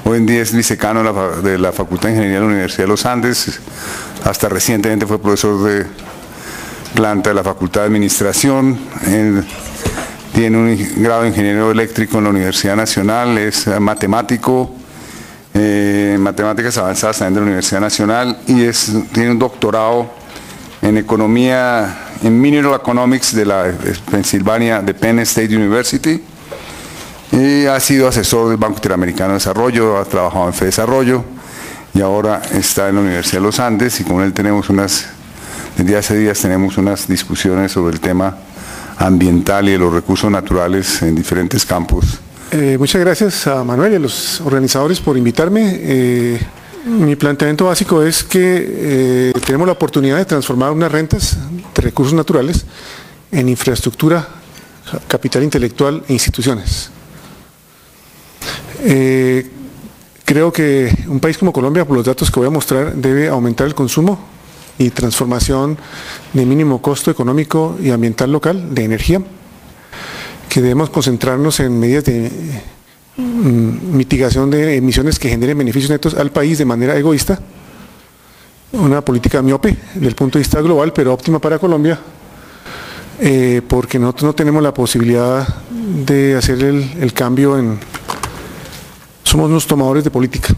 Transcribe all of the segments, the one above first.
Hoy en día es vicecano de la Facultad de Ingeniería de la Universidad de los Andes. Hasta recientemente fue profesor de planta de la Facultad de Administración. Tiene un grado de ingeniero eléctrico en la Universidad Nacional, es matemático, matemáticas avanzadas también de la Universidad Nacional, y tiene un doctorado en economía, en Mineral Economics de la Pennsylvania, de Penn State University, y ha sido asesor del Banco Interamericano de Desarrollo, ha trabajado en FEDesarrollo, y ahora está en la Universidad de los Andes, y con él desde hace días tenemos unas discusiones sobre el tema ambiental y de los recursos naturales en diferentes campos. Muchas gracias a Manuel y a los organizadores por invitarme. Mi planteamiento básico es que tenemos la oportunidad de transformar unas rentas de recursos naturales en infraestructura, capital intelectual e instituciones. Creo que un país como Colombia, por los datos que voy a mostrar, debe aumentar el consumo y transformación de mínimo costo económico y ambiental local de energía, que debemos concentrarnos en medidas de mitigación de emisiones que generen beneficios netos al país de manera egoísta, una política miope desde el punto de vista global, pero óptima para Colombia, porque nosotros no tenemos la posibilidad de hacer el cambio somos unos tomadores de política.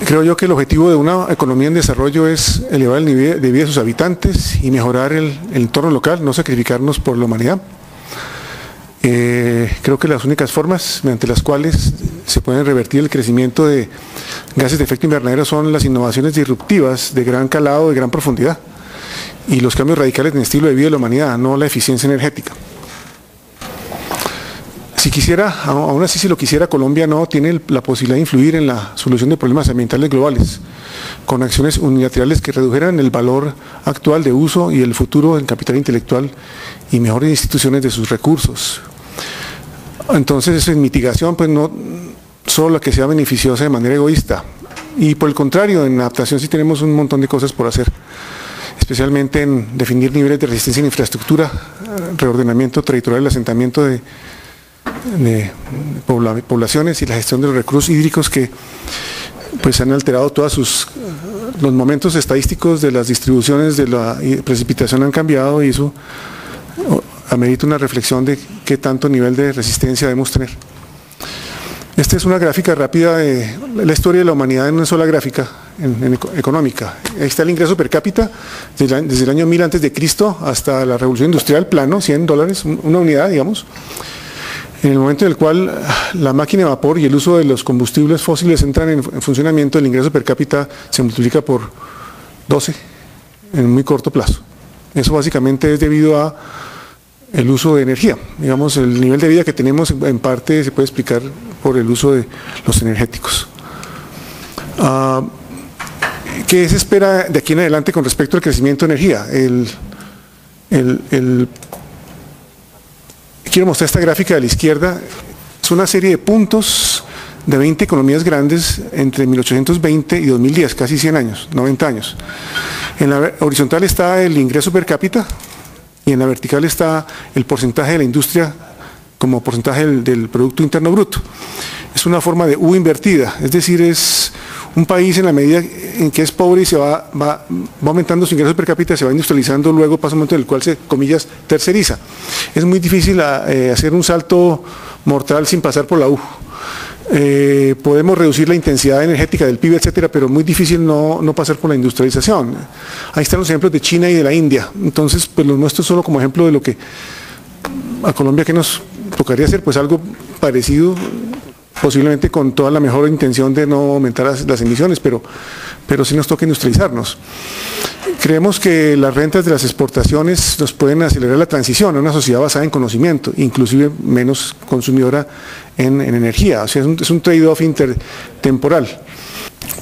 Creo yo que el objetivo de una economía en desarrollo es elevar el nivel de vida de sus habitantes y mejorar el entorno local, no sacrificarnos por la humanidad. Creo que las únicas formas mediante las cuales se pueden revertir el crecimiento de gases de efecto invernadero son las innovaciones disruptivas de gran calado, de gran profundidad, y los cambios radicales en el estilo de vida de la humanidad, no la eficiencia energética. Si quisiera, aún así si lo quisiera, Colombia no tiene la posibilidad de influir en la solución de problemas ambientales globales, con acciones unilaterales que redujeran el valor actual de uso y el futuro en capital intelectual y mejores instituciones de sus recursos. Entonces, en mitigación, pues no solo la que sea beneficiosa de manera egoísta, y por el contrario, en adaptación sí tenemos un montón de cosas por hacer, especialmente en definir niveles de resistencia en infraestructura, reordenamiento territorial, el asentamiento de poblaciones y la gestión de los recursos hídricos que pues han alterado los momentos estadísticos de las distribuciones de la precipitación han cambiado, y eso amerita una reflexión de qué tanto nivel de resistencia debemos tener. Esta es una gráfica rápida de la historia de la humanidad en una sola gráfica económica. Ahí está el ingreso per cápita desde el año 1000 a.C. hasta la revolución industrial, plano, $100, una unidad, digamos. En el momento en el cual la máquina de vapor y el uso de los combustibles fósiles entran en funcionamiento, el ingreso per cápita se multiplica por 12 en muy corto plazo. Eso básicamente es debido a el uso de energía. Digamos, el nivel de vida que tenemos en parte se puede explicar por el uso de los energéticos. ¿Qué se espera de aquí en adelante con respecto al crecimiento de energía? Quiero mostrar esta gráfica de la izquierda. Es una serie de puntos de 20 economías grandes entre 1820 y 2010, casi 100 años, 90 años. En la horizontal está el ingreso per cápita y en la vertical está el porcentaje de la industria como porcentaje del Producto Interno Bruto. Es una forma de U invertida, es decir, es un país en la medida en que es pobre y se va aumentando su ingreso per cápita, se va industrializando, luego pasa un momento en el cual se, comillas, terceriza. Es muy difícil hacer un salto mortal sin pasar por la U. Podemos reducir la intensidad energética del PIB, etcétera, pero muy difícil no pasar por la industrialización. Ahí están los ejemplos de China y de la India. Entonces, pues los muestro solo como ejemplo de lo que a Colombia que nos tocaría hacer, pues algo parecido, posiblemente con toda la mejor intención de no aumentar las emisiones, pero sí nos toca industrializarnos. Creemos que las rentas de las exportaciones nos pueden acelerar la transición a una sociedad basada en conocimiento, inclusive menos consumidora en energía. O sea, es un trade-off intertemporal.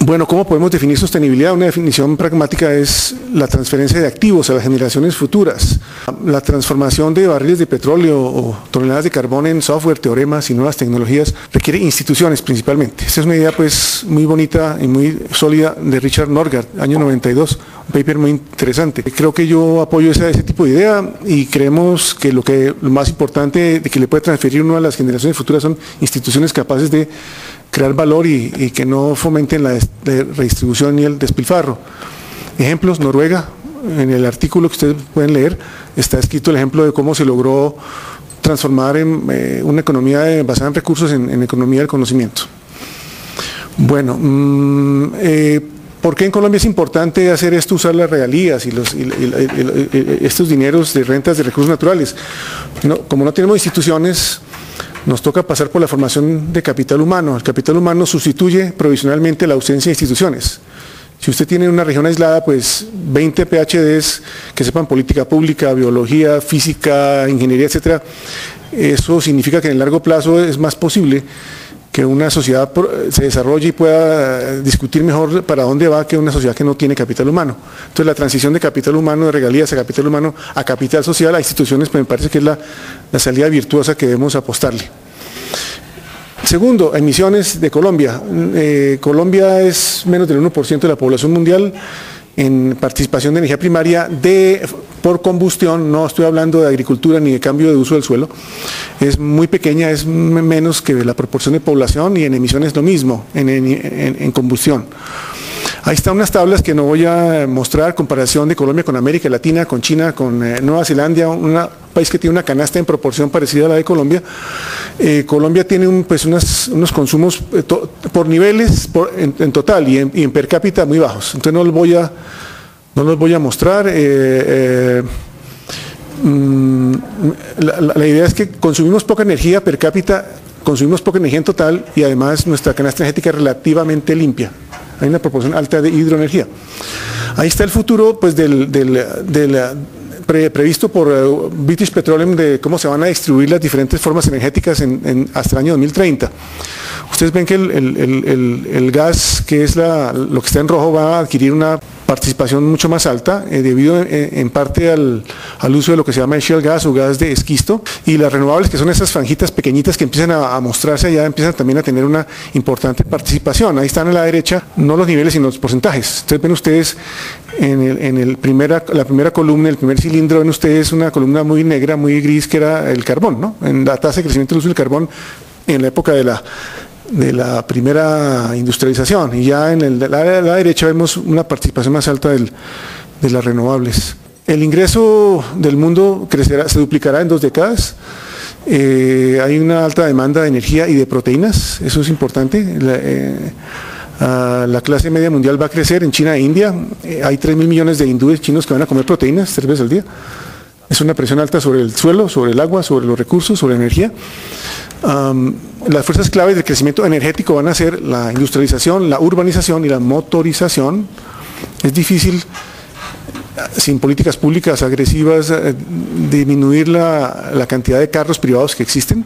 Bueno, ¿cómo podemos definir sostenibilidad? Una definición pragmática es la transferencia de activos a las generaciones futuras. La transformación de barriles de petróleo o toneladas de carbón en software, teoremas y nuevas tecnologías requiere instituciones principalmente. Esta es una idea pues muy bonita y muy sólida de Richard Norgard, año 92, un paper muy interesante. Creo que yo apoyo ese tipo de idea y creemos que lo más importante de que le puede transferir uno a las generaciones futuras son instituciones capaces de crear valor y que no fomenten la redistribución ni el despilfarro. Ejemplos, Noruega, en el artículo que ustedes pueden leer, está escrito el ejemplo de cómo se logró transformar en una economía basada en recursos en economía del conocimiento. Bueno, ¿por qué en Colombia es importante hacer esto, usar las regalías y estos dineros de rentas de recursos naturales? Como no tenemos instituciones, nos toca pasar por la formación de capital humano. El capital humano sustituye provisionalmente la ausencia de instituciones. Si usted tiene una región aislada, pues 20 PhDs que sepan política pública, biología, física, ingeniería, etcétera, eso significa que en el largo plazo es más posible que una sociedad se desarrolle y pueda discutir mejor para dónde va que una sociedad que no tiene capital humano. Entonces la transición de capital humano, de regalías a capital humano, a capital social, a instituciones, pues me parece que es la salida virtuosa que debemos apostarle. Segundo, emisiones de Colombia. Colombia es menos del 1% de la población mundial en participación de energía primaria por combustión. No estoy hablando de agricultura ni de cambio de uso del suelo. Es muy pequeña, es menos que la proporción de población, y en emisiones lo mismo, en combustión. Ahí están unas tablas que no voy a mostrar, comparación de Colombia con América Latina, con China, con Nueva Zelanda, un país que tiene una canasta en proporción parecida a la de Colombia. Colombia tiene unos consumos por niveles en total y en per cápita muy bajos. Entonces no los voy a mostrar. La idea es que consumimos poca energía per cápita, consumimos poca energía en total, y además nuestra canasta energética es relativamente limpia. Hay una proporción alta de hidroenergía. Ahí está el futuro pues, previsto por British Petroleum de cómo se van a distribuir las diferentes formas energéticas hasta el año 2030. Ustedes ven que el gas, que es lo que está en rojo, va a adquirir una participación mucho más alta, debido en parte al uso de lo que se llama shale gas o gas de esquisto, y las renovables, que son esas franjitas pequeñitas que empiezan a mostrarse allá, empiezan también a tener una importante participación. Ahí están a la derecha, no los niveles, sino los porcentajes. Entonces ven ustedes la primera columna, el primer cilindro, ven ustedes una columna muy negra, muy gris, que era el carbón, ¿no? En la tasa de crecimiento del uso del carbón en la época de la primera industrialización, y ya en la derecha vemos una participación más alta de las renovables. El ingreso del mundo se duplicará en 2 décadas. Hay una alta demanda de energía y de proteínas, eso es importante. La clase media mundial va a crecer en China e India. Hay 3.000 millones de hindúes chinos que van a comer proteínas 3 veces al día. Es una presión alta sobre el suelo, sobre el agua, sobre los recursos, sobre la energía. Las fuerzas claves del crecimiento energético van a ser la industrialización, la urbanización y la motorización. Es difícil, sin políticas públicas agresivas, disminuir la cantidad de carros privados que existen.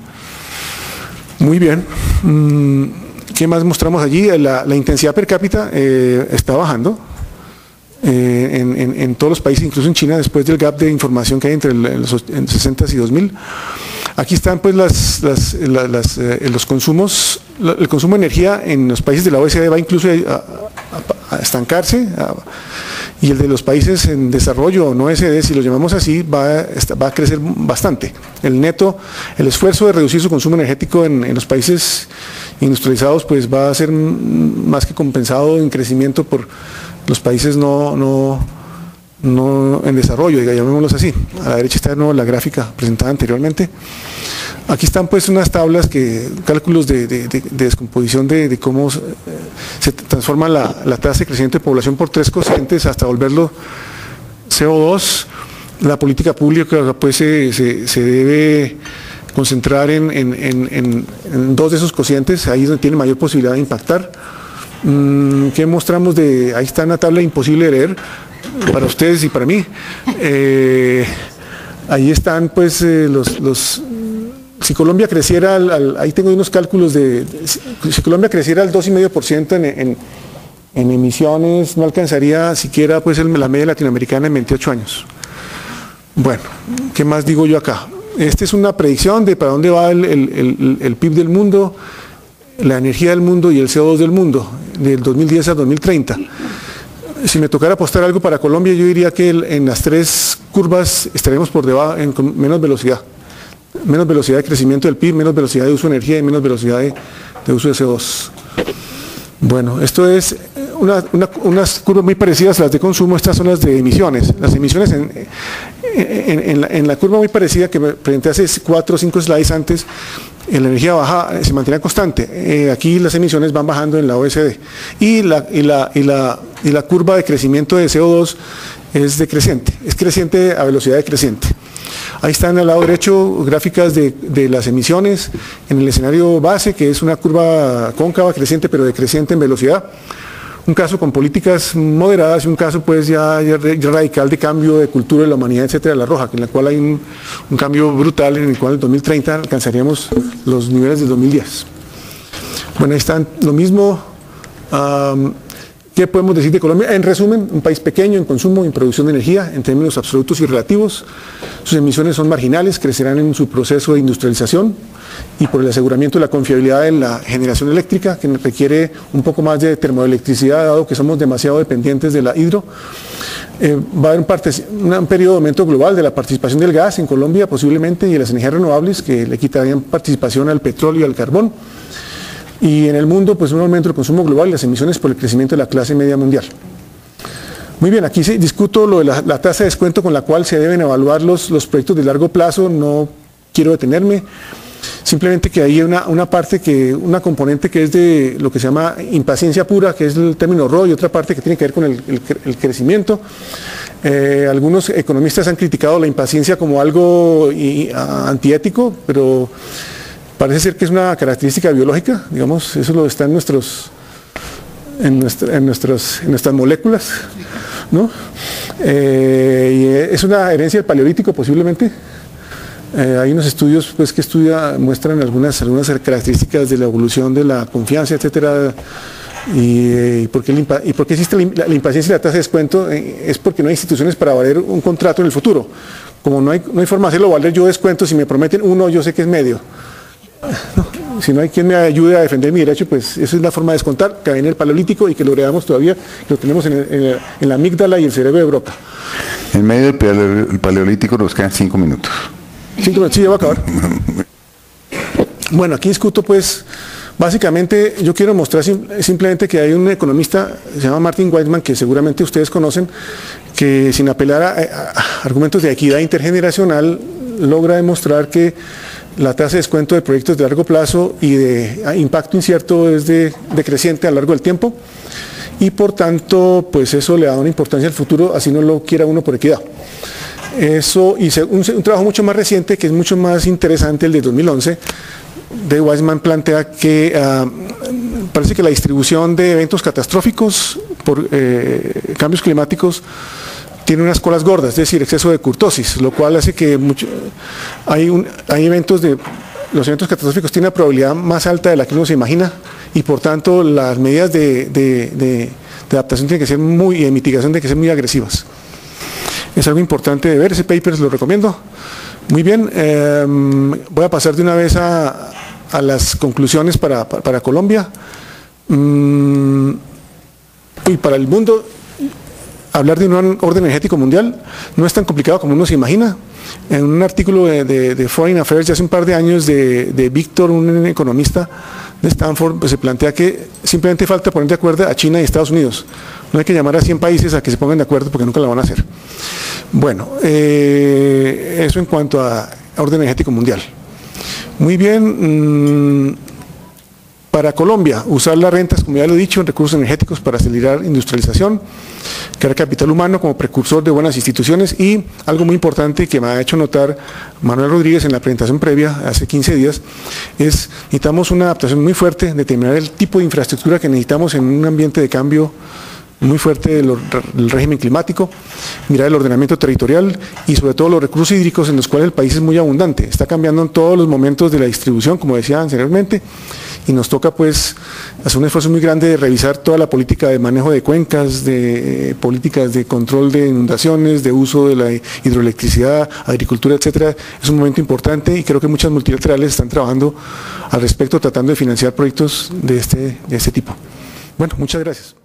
Muy bien. ¿Qué más mostramos allí? La intensidad per cápita está bajando en todos los países, incluso en China, después del gap de información que hay entre los 60 y 2000. Aquí están pues los consumos. El consumo de energía en los países de la OECD va incluso a estancarse, y el de los países en desarrollo, no OECD, si lo llamamos así, va a crecer bastante. El esfuerzo de reducir su consumo energético en los países industrializados pues va a ser más que compensado en crecimiento por los países no en desarrollo, llamémoslos así. A la derecha está de nuevo la gráfica presentada anteriormente. Aquí están pues unas tablas, cálculos de descomposición de cómo se transforma la tasa de crecimiento de población por 3 cocientes hasta volverlo CO2. La política pública pues se debe concentrar en 2 de esos cocientes, ahí es donde tiene mayor posibilidad de impactar. ¿Qué mostramos? Ahí está una tabla imposible de leer para ustedes y para mí. Ahí están pues si Colombia creciera ahí tengo unos cálculos si Colombia creciera al 2,5% En emisiones no alcanzaría siquiera pues la media latinoamericana en 28 años. Bueno, ¿qué más digo yo acá? Esta es una predicción de para dónde va el PIB del mundo, la energía del mundo y el CO2 del mundo, del 2010 al 2030. Si me tocara apostar algo para Colombia, yo diría que en las tres curvas estaremos por debajo, con menos velocidad. Menos velocidad de crecimiento del PIB, menos velocidad de uso de energía y menos velocidad de uso de CO2. Bueno, esto es unas curvas muy parecidas a las de consumo, estas son las de emisiones. Las emisiones en la curva muy parecida que me presenté hace 4 o 5 slides antes, la energía baja, se mantiene constante. Aquí las emisiones van bajando en la OECD. Y la curva de crecimiento de CO2 es decreciente, es creciente a velocidad decreciente. Ahí están al lado derecho gráficas de las emisiones en el escenario base, que es una curva cóncava creciente, pero decreciente en velocidad. Un caso con políticas moderadas y un caso pues ya radical de cambio de cultura de la humanidad, etcétera, la roja, en la cual hay un cambio brutal en el cual en 2030 alcanzaríamos los niveles del 2010. Bueno, ahí están lo mismo. ¿Qué podemos decir de Colombia? En resumen, un país pequeño en consumo y en producción de energía en términos absolutos y relativos. Sus emisiones son marginales, crecerán en su proceso de industrialización y por el aseguramiento de la confiabilidad en la generación eléctrica, que requiere un poco más de termoelectricidad, dado que somos demasiado dependientes de la hidro. Va a haber un periodo de aumento global de la participación del gas en Colombia, posiblemente, y de las energías renovables, que le quitarían participación al petróleo y al carbón. Y en el mundo, pues un aumento del consumo global y las emisiones por el crecimiento de la clase media mundial. Muy bien, aquí discuto lo de la tasa de descuento con la cual se deben evaluar los proyectos de largo plazo, no quiero detenerme, simplemente que hay una componente que es de lo que se llama impaciencia pura, que es el término ROE, y otra parte que tiene que ver con el crecimiento. Algunos economistas han criticado la impaciencia como algo antiético, pero parece ser que es una característica biológica, digamos, eso lo está en nuestras moléculas, ¿no? Y es una herencia del paleolítico posiblemente. Hay unos estudios pues, que muestran algunas características de la evolución de la confianza, etcétera. ¿Y por qué existe la impaciencia y la tasa de descuento? Es porque no hay instituciones para valer un contrato en el futuro. Como no hay forma de hacerlo valer, yo descuento, si me prometen uno, yo sé que es medio. No, si no hay quien me ayude a defender mi derecho, pues esa es la forma de descontar que hay en el paleolítico y que lo heredamos todavía, lo tenemos en la amígdala y el cerebro de Broca. En medio del paleolítico nos quedan 5 minutos. 5 minutos, sí, ya va a acabar. Bueno, aquí discuto pues, básicamente yo quiero mostrar simplemente que hay un economista, se llama Martin Weidman, que seguramente ustedes conocen, que sin apelar a argumentos de equidad intergeneracional, logra demostrar que la tasa de descuento de proyectos de largo plazo y de impacto incierto es decreciente a lo largo del tiempo y por tanto pues eso le da una importancia al futuro, así no lo quiera uno por equidad. Eso, y un trabajo mucho más reciente que es mucho más interesante, el de 2011, de Weidman, plantea que parece que la distribución de eventos catastróficos por cambios climáticos tiene unas colas gordas, es decir, exceso de curtosis, lo cual hace que los eventos catastróficos tienen una probabilidad más alta de la que uno se imagina y por tanto las medidas de adaptación tienen que ser y de mitigación tienen que ser muy agresivas. Es algo importante de ver, ese paper lo recomiendo. Muy bien, voy a pasar de una vez a las conclusiones para Colombia. Y para el mundo, hablar de un orden energético mundial no es tan complicado como uno se imagina. En un artículo de Foreign Affairs de hace un par de años de Víctor, un economista de Stanford, pues se plantea que simplemente falta poner de acuerdo a China y Estados Unidos. No hay que llamar a 100 países a que se pongan de acuerdo porque nunca lo van a hacer. Bueno, eso en cuanto a orden energético mundial. Muy bien. Para Colombia, usar las rentas, como ya lo he dicho, en recursos energéticos para acelerar industrialización, crear capital humano como precursor de buenas instituciones y algo muy importante que me ha hecho notar Manuel Rodríguez en la presentación previa, hace 15 días, es necesitamos una adaptación muy fuerte, determinar el tipo de infraestructura que necesitamos en un ambiente de cambio muy fuerte del régimen climático, mirar el ordenamiento territorial y sobre todo los recursos hídricos en los cuales el país es muy abundante. Está cambiando en todos los momentos de la distribución, como decía anteriormente, y nos toca pues hacer un esfuerzo muy grande de revisar toda la política de manejo de cuencas, de políticas de control de inundaciones, de uso de la hidroelectricidad, agricultura, etcétera. Es un momento importante y creo que muchas multilaterales están trabajando al respecto, tratando de financiar proyectos de este tipo. Bueno, muchas gracias.